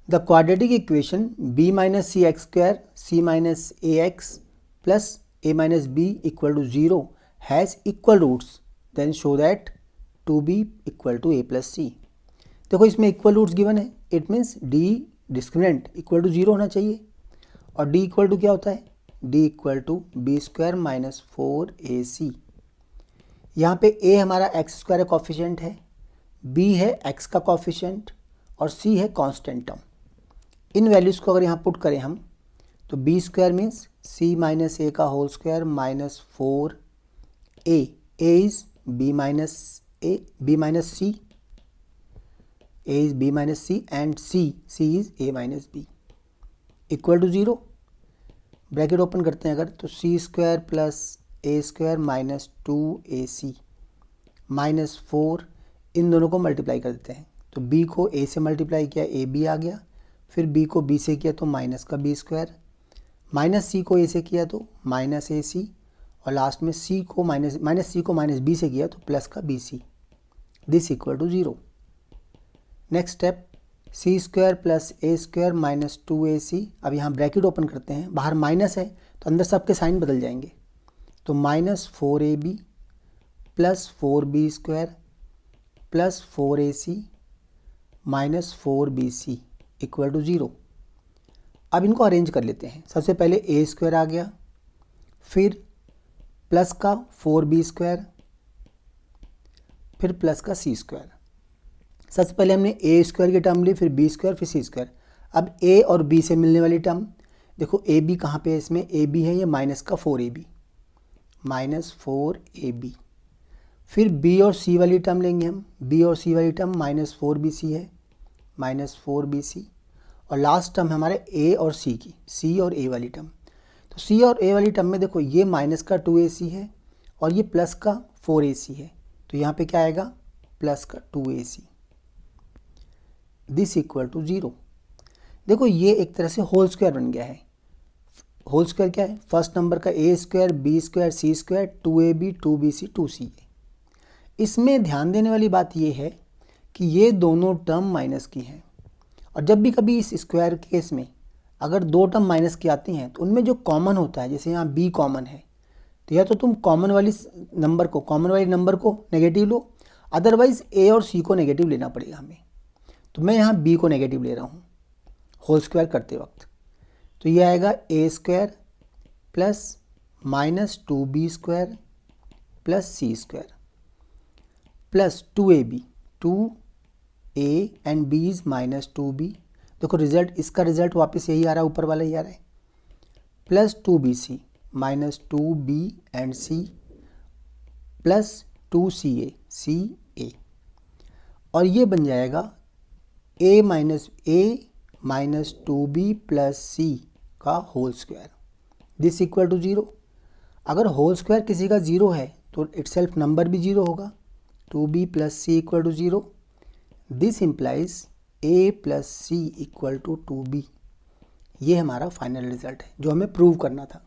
The quadratic equation b minus C X square C minus A X plus A minus B equal to 0 has equal roots then show that 2b equal to a plus C. देखो इसमें equal roots given है, it means d discriminant equal to 0 होना चाहिए। और d equal to क्या होता है, d equal to b square minus 4ac। यहाँ पे a हमारा एक्स स्क्वायर का कॉफिशिएंट है, b है x का कॉफिशिएंट और c है कांस्टेंट टर्म। इन वैल्यूज़ को अगर यहाँ पुट करें हम तो b square means c minus a का whole square minus 4a, a is b minus a, b minus c, a is b minus c and c is a minus b equal to 0। Bracket open करते हैं अगर तो सी square plus a square minus 2ac minus 4, इन दोनों को multiply कर देते हैं तो b को a से मल्टीप्लाई किया ab आ गया, फिर b को b से किया तो माइनस का b स्क्वायर, माइनस c को a से किया तो माइनस ac और लास्ट में c को माइनस c को माइनस b से किया तो प्लस का bc, this equal to 0। Next step c square plus a square minus 2ac। अब यहाँ ब्रैकेट ओपन करते हैं, बाहर माइनस है तो अंदर सबके साइन बदल जाएंगे तो minus 4ab plus 4b square plus 4ac minus 4bc equal to 0। अब इनको अरेंज कर लेते हैं। सबसे पहले ए स्क्वायर आ गया, फिर प्लस का 4b स्क्वायर, फिर प्लस का c स्क्वायर। सबसे पहले हमने ए स्क्वायर की टर्म ली, फिर बी स्क्वायर, फिर सी स्क्वायर। अब ए और बी से मिलने वाली टर्म देखो, ए बी कहाँ पे है, इसमें ए बी है, ये माइनस का 4ab माइनस 4ab। फिर बी और सी वाली टर्म लेंगे हम, बी और सी वाली टर्म माइनस 4bc है माइनस 4bc। और लास्ट टर्म हमारे ए और सी की, सी और ए वाली टर्म। तो सी और ए वाली टर्म में देखो ये माइनस का 2ac है और ये प्लस का 4ac है, तो यहाँ पे क्या आएगा प्लस का 2ac, दिस इक्वल टू 0। देखो ये एक तरह से होल स्क्वायर बन गया है। होल स्क्वायर क्या है, फर्स्ट नंबर का ए स्क्वायर बी स्क्वायर सी स्क्वायर 2ab 2bc 2ca। इसमें ध्यान देने वाली बात ये है कि ये दोनों टर्म माइनस की हैं और जब भी कभी इस स्क्वायर केस में अगर दो टर्म माइनस की आती हैं तो उनमें जो कॉमन होता है, जैसे यहाँ b कॉमन है तो या तो तुम कॉमन वाली नंबर को नेगेटिव लो, अदरवाइज a और c को नेगेटिव लेना पड़ेगा हमें। तो मैं यहाँ b को नेगेटिव ले रहा हूँ होल स्क्वायर करते वक्त, तो ये आएगा a square plus minus 2b square plus c square plus 2ab, 2a and b is minus 2b। देखो रिजल्ट, इसका रिजल्ट वापस यही आ रहा है, ऊपर वाला ही आ रहा है, plus 2bc minus 2b and c plus 2ca ca। और ये बन जाएगा a minus 2b plus c का whole square, this equal to 0। अगर होल स्क्वायर किसी का 0 है तो इटसेल्फ नंबर भी 0 होगा, 2b plus c equal to 0। This implies a plus c equal to 2b। ये हमारा फाइनल रिजल्ट है जो हमें प्रूव करना था।